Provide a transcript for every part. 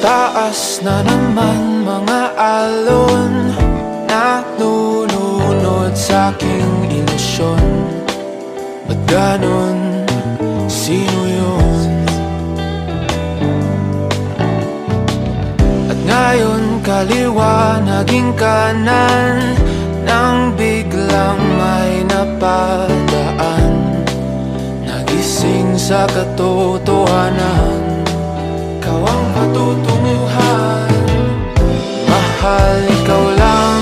Taas na naman mga alon, nalulunod sa aking ilusyon. Ba't ganon? Sino yun? At ngayon kaliwa naging kanan, nang biglang may napadaan. Nagising sa katotohanan, ikaw ang patutunguhan. Mahal, ikaw lang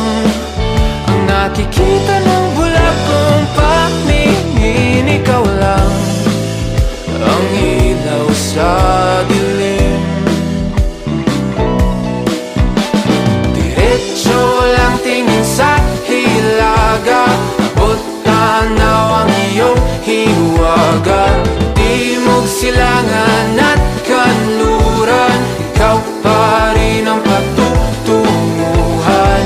ang nakikita ng bulag kong paningin. Ikaw lang ang ilaw sa dilim. Diretso lang tingin sa hilaga, abot tanaw ang iyong hiwaga. Timog, silangan at kanluran, ikaw pa rin ang patutunguhan.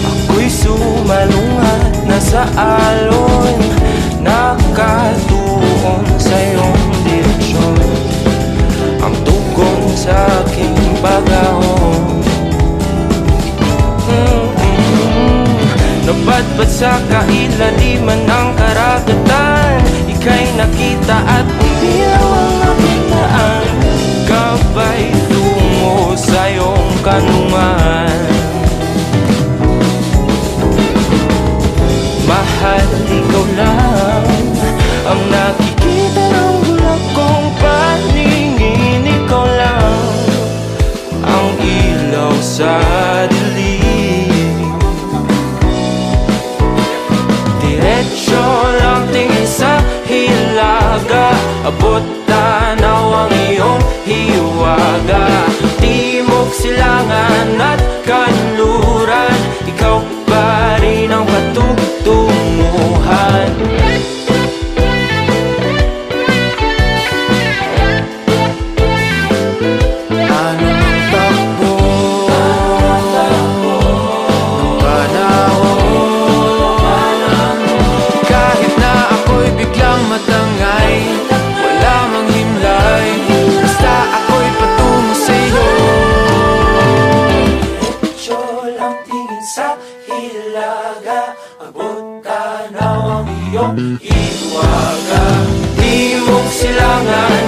Ako'y sumalungat na sa alon, nakatuon sa iyong direksyon. Ang tugon sa aking pag-ahon, napadpad sa kailaliman ng karagatan. Ika'y nakita at umilaw ang nakitaan. Gabay tungo sa iyong kanungan. Mahal, ikaw lang ang nakikita ng bulag kong paningin. Ikaw lang ang ilaw sa dilim. Diretso lang tingin sa hilaga, abot tanaw ang iyong hiwaga. Timog, silangan at kanluran, ikaw pa rin ang patutunguhan. Anong takbo ng panahon, kahit na ako'y biglang matangay, wala mang himlay, basta ako'y patungo sa'yo. Diretso lang tingin sa hilaga, abot tanaw ang iyong hiwaga. Timog, silangan